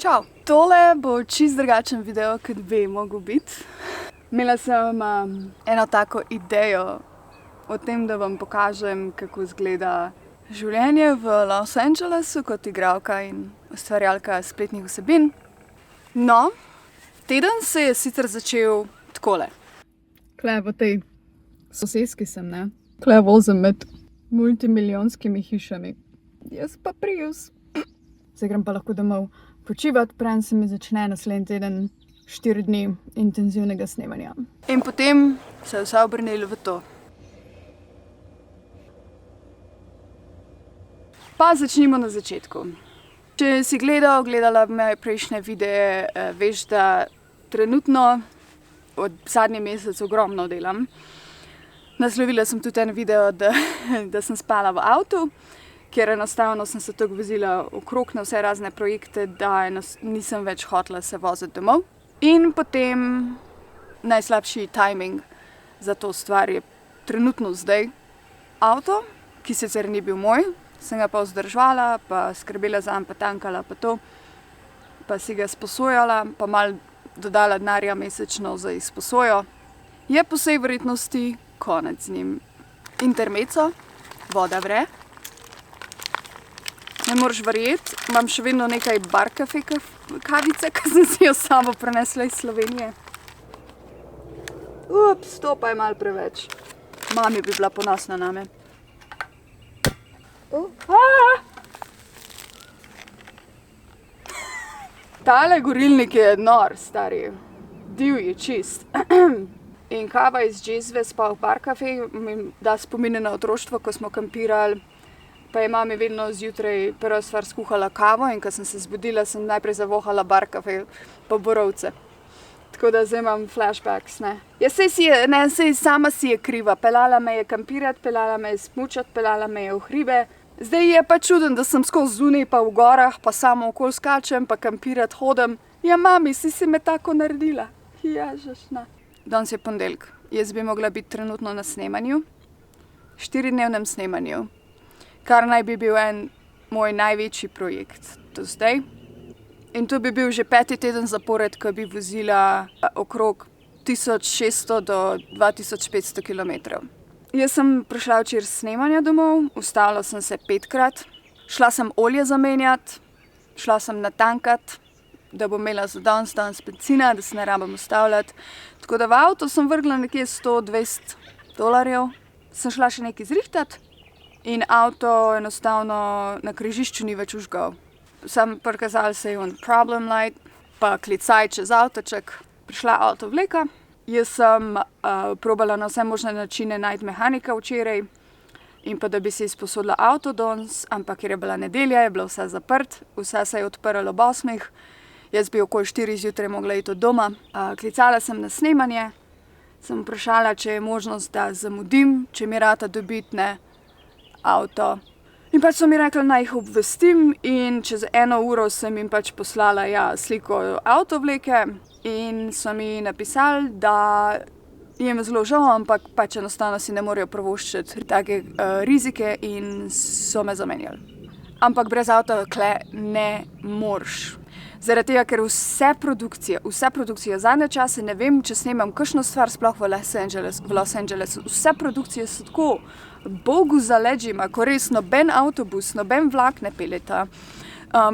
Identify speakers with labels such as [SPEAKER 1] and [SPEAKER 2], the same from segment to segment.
[SPEAKER 1] Čau! Tole bo čist drugačen video, kot bi mogel biti. Imela sem eno tako idejo o tem, da vam pokažem, kako izgleda življenje v Los Angelesu kot igralka in ustvarjalka spletnih vsebin. No, teden se je sicer začel takole. Tule v tej soseski sem, ne? Tule vozim med multimilijonskimi hišami. Jaz pa Prius. Zdaj grem pa lahko domov počivati, preden se mi začne naslednji teden 4 dni intenzivnega snemanja. In potem se je vse obrnilo v to. Pa začnimo na začetku. Če si gledala moje prejšnje videe, veš, da trenutno od zadnji mesec ogromno delam. Naslovila sem tudi en video, da sem spala v avtu, ker enostavno sem se tako vozila okrog na vse razne projekte, da nisem več hotela se voziti domov. In potem najslabši timing za to stvar je trenutno zdaj avto, ki sicer ni bil moj, sem ga pa vzdrževala, pa skrbela zanj, pa tankala, pa to, pa si ga sposojala, pa malo dodala denarja mesečno za izposojo. Je po vsej verjetnosti konec z njim. Intermezzo, voda vre. Ne moreš verjeti, imam še vedno nekaj Barcafe kavice, ki sem si jo samo prenesla iz Slovenije. Ups, to pa je malo preveč. Mami bi bila ponosna name. Tale gorilnik je nor, stari. Divji, čist. In kava iz džezve spa v Barcafe mi da spomine na otroštvo, ko smo kampirali. Pa je mami vedno zjutraj prva stvar skuhala kavo in ko sem se zbudila, sem najprej zavohala Barcafe pa borovce. Tako da zdaj imam flashbacks, ne. Ja, sej sama si je kriva. Peljala me je kampirati, peljala me je smučati, peljala me je v hribe. Zdaj je pa čuden, da sem skozi zunaj pa v gorah, pa samo okoli skačem, pa kampirati hodim. Ja, mami, si me tako naredila. Ja, žešna. Danes je ponedeljek. Jaz bi mogla biti trenutno na snemanju. 4-dnevnem snemanju. Kar naj bi bil en moj največji projekt do zdaj. In to bi bil že 5. teden zapored, ko bi vozila okrog 1600 do 2500 kilometrov. Jaz sem prišla včeraj s snemanja domov, ustavila sem se 5-krat, šla sem olje zamenjati, šla sem natankat, da bom imela za danes bencina, da se ne rabim ustavljati. Tako da v avto sem vrgla nekje $100-200. Sem šla še nekaj zrihtati. In avto enostavno na križišču ni več užgal. Sam prikazal se je problem light, pa klicaj čez avtoček. Prišla avtovleka. Jaz sem probala na vse možne načine najti mehanika včeraj in pa da bi si izposodila avto danes, ampak ker je bila nedelja, je bilo vse zaprt, vse se je odprlo ob 8. Jaz bi okoli 4 zjutraj mogla iti od doma. Klicala sem na snemanje, sem vprašala, če je možnost, da zamudim, če mi rata dobiti avto. In pač so mi rekli, naj jih obvestim in čez 1 uro sem jim pač poslala sliko avtovleke in so mi napisali, da jim zelo žal, ampak pač enostavno si ne morejo privoščiti take rizike in so me zamenjali. Ampak brez avta kle ne moreš. Zaradi tega, ker vse produkcije, zadnje čase ne vem, če snemam kakšno stvar sploh v Los Angelesu. Vse produkcije so tako Bogu za leđima, ko res noben avtobus, noben vlak ne peljeta.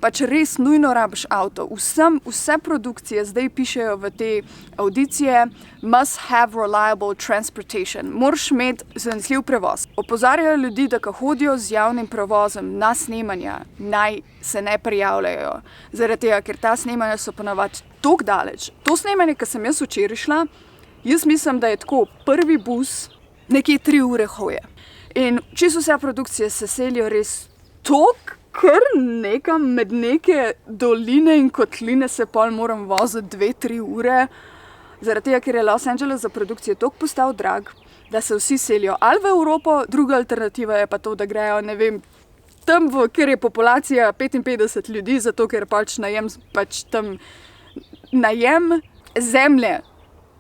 [SPEAKER 1] Pač res nujno rabiš avto. Vse produkcije zdaj pišejo v te avdicije must have reliable transportation. Moraš imeti zanesljiv prevoz. Opozarjajo ljudi, da ko hodijo z javnim prevozom na snemanja, naj se ne prijavljajo. Zaradi tega, ker ta snemanja so ponavadi toliko daleč. To snemanje, ki sem jaz včeraj šla, jaz mislim, da je tako prvi bus nekje 3 ure hoje. In čisto vse produkcije se selijo res toliko, kar nekam med neke doline in kotline se pol moram voziti 2-3 ure. Zaradi tega, ker je Los Angeles za produkcijo toliko postal drag, da se vsi selijo ali v Evropo, druga alternativa je pa to, da grejo, ne vem, tam, kjer je populacija 55 ljudi, zato ker pač najem zemlje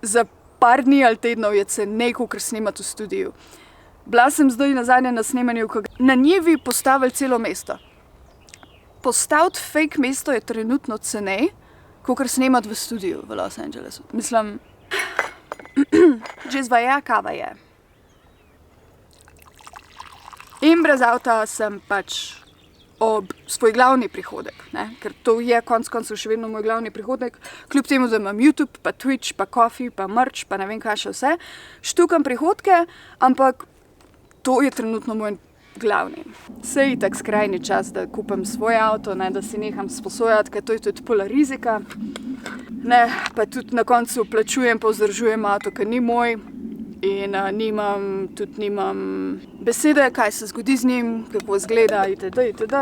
[SPEAKER 1] za par dni ali tednov je cenej, kakor snemati v studiu. Bila sem zdaj nazadnje na snemanju, ko na njivi postavili celo mesto. postaviti fake mesto je trenutno cenej, kakor snemati v studiu v Los Angelesu. Mislim, džezva je, kava je. In brez avta sem pač ob svoj glavni prihodek, ne? Ker to je konec koncev še vedno moj glavni prihodek, kljub temu, da imam YouTube, pa Twitch, pa Coffee, pa merch, pa ne vem kaj še vse. Štukam prihodke, ampak to je trenutno moj glavni. Saj je itak skrajni čas, da kupim svoj avto, ne, da si neham sposojati, ker to je tudi pola rizika. Ne, pa tudi na koncu plačujem, pa vzdržujem avto, ker ni moj. In nimam besede, kaj se zgodi z njim, kako izgleda itd.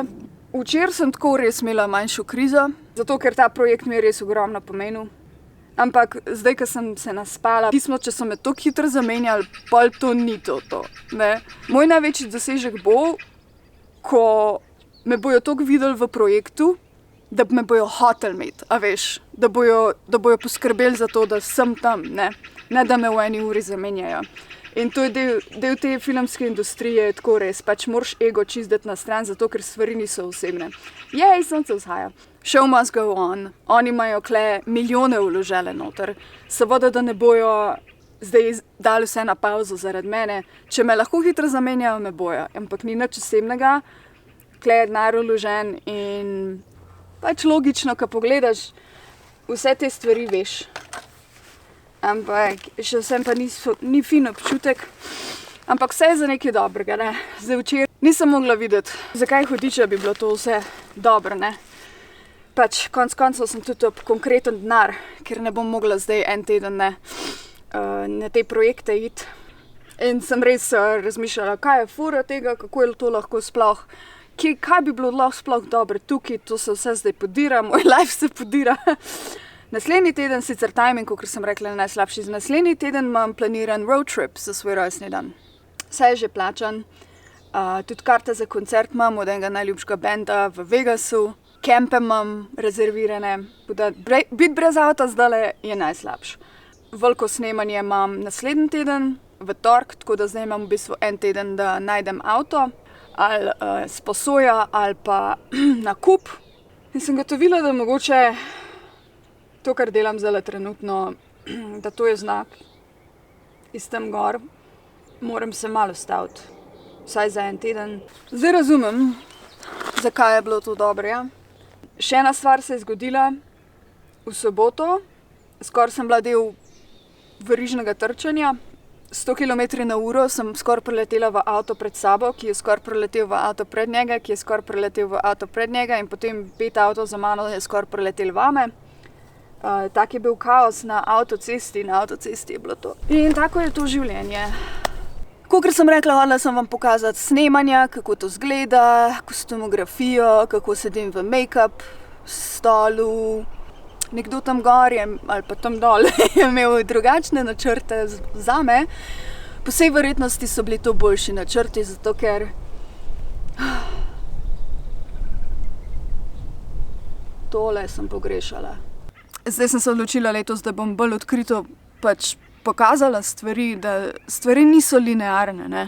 [SPEAKER 1] Včeraj sem tako res imela manjšo krizo, zato ker ta projekt mi je res ogromno pomenil. Ampak zdaj, ko sem se naspala, pismo, če so me tako hitro zamenjali, pol to ni to. Ne? Moj največji dosežek bo, ko me bojo toliko videli v projektu, da me bojo hoteli imeti, a veš, da bojo poskrbeli za to, da sem tam, ne da me v eni uri zamenjajo. In to je del te filmske industrije, tako res, pač moraš ego čistiti na stran, zato ker stvari niso osebne. Jej, sonce vzhaja. Show must go on. Oni imajo kle milijone vložele noter. Seveda, da ne bojo zdaj dali vse na pauzo zaradi mene. Če me lahko hitro zamenjajo, me bojo. Ampak ni nič osebnega. Kle je denar vložen in pač logično, ko pogledaš, vse te stvari veš. Ampak še vsem pa ni fin občutek. Ampak vse je za nekaj dobrega, ne. Zdaj včeraj nisem mogla videti, zakaj hudiče bi bilo to vse dobro, ne. Pač konec koncev sem tudi ob konkreten denar, ker ne bom mogla zdaj en teden na te projekte iti. In sem res razmišljala, kaj je fora tega, kako je to lahko sploh, kaj bi bilo lahko sploh dobro tukaj, to se vse zdaj podira, moj life se podira. Naslednji teden, sicer timing, kot sem rekla, najslabši, za naslednji teden imam planiran road trip za svoj rojstni dan. Vse je že plačan, tudi karte za koncert imam od enega najljubšega benda v Vegasu, kempe imam rezervirane, biti brez avta zdajle je najslabše. Veliko snemanje imam naslednji teden, v torek, tako da zdaj imam v bistvu en teden, da najdem avto, ali sposoja, ali pa nakup. In sem gotovila, da mogoče to, kar delam zdaj trenutno, da to je znak iz tam gor, moram se malo ustaviti, vsaj za en teden. Zdaj razumem, zakaj je bilo to dobro, ja. Še ena stvar se je zgodila v soboto, skoraj sem bila del verižnega trčenja. 100 km/h sem skoraj preletela v avto pred sabo, ki je skoraj preletel v avto pred njega, ki je skoraj preletel v avto pred njega in potem 5 avtov za mano je skoraj preletel vame. Tak je bil kaos na avtocesti je bilo to. In tako je to življenje. Kakor sem rekla, hodila sem vam pokazati snemanja, kako to izgleda, kostumografijo, kako sedim v make-up stolu. Nekdo tam gor ali pa tam dol je imel drugačne načrte zame. Po vsej verjetnosti so bili to boljši načrti, zato ker tole sem pogrešala. Zdaj sem se odločila letos, da bom bolj odkrito pač pokazala stvari, da stvari niso linearne, ne.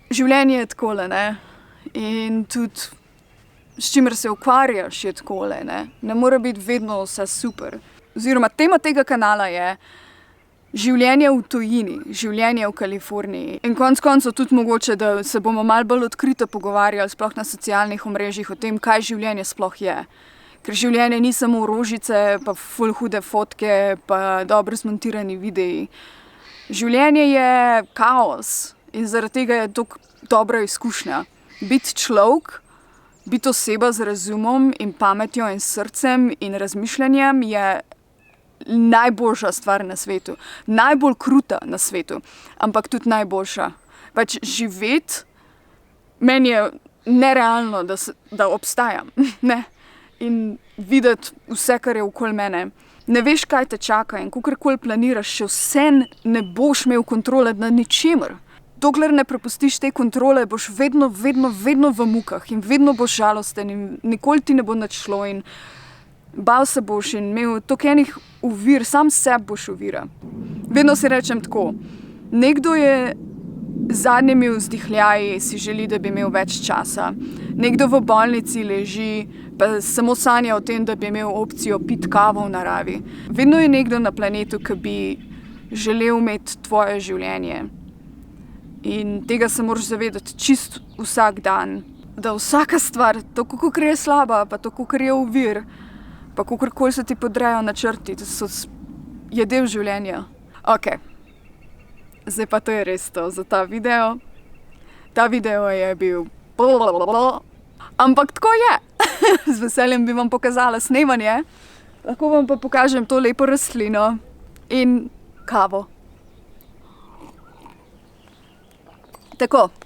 [SPEAKER 1] Življenje je takole, ne. In tudi s čimer se ukvarjaš je takole, ne. Ne more biti vedno vse super. Oziroma tema tega kanala je življenje v tujini, življenje v Kaliforniji. In konec koncev tudi mogoče, da se bomo malo bolj odkrito pogovarjali, sploh na socialnih omrežjih, o tem, kaj življenje sploh je. Ker življenje ni samo rožice, pa ful hude fotke, pa dobro zmontirani videi. Življenje je kaos in zaradi tega je to dobra izkušnja. Biti človek, biti oseba z razumom in pametjo in srcem in razmišljanjem je najboljša stvar na svetu. Najbolj kruta na svetu, ampak tudi najboljša. Pač živeti, meni je nerealno, da obstajam, ne. In videti vse, kar je okoli mene. Ne veš, kaj te čaka in kakorkoli planiraš, še vse ne boš imel kontrole nad ničimer. Dokler ne prepustiš te kontrole, boš vedno v mukah in vedno boš žalosten in nikoli ti ne bo nič šlo in bal se boš in imel toliko enih ovir, sam sebe boš ovira. Vedno si rečem tako, nekdo je Z zadnjimi vzdihljaji si želi, da bi imel več časa. Nekdo v bolnici leži, pa samo sanja o tem, da bi imel opcijo piti kavo v naravi. Vedno je nekdo na planetu, ki bi želel imeti tvoje življenje. In tega se moraš zavedati čist vsak dan. Da vsaka stvar, to kakor je slaba, pa to kakor je ovir, pa kakorkoli se ti podrejo načrti, je del življenja. Okej. Zdaj pa to je res to za ta video. Ta video je bil ampak tako je. Z veseljem bi vam pokazala snemanje. Lahko vam pa pokažem to lepo rastlino in kavo. Tako.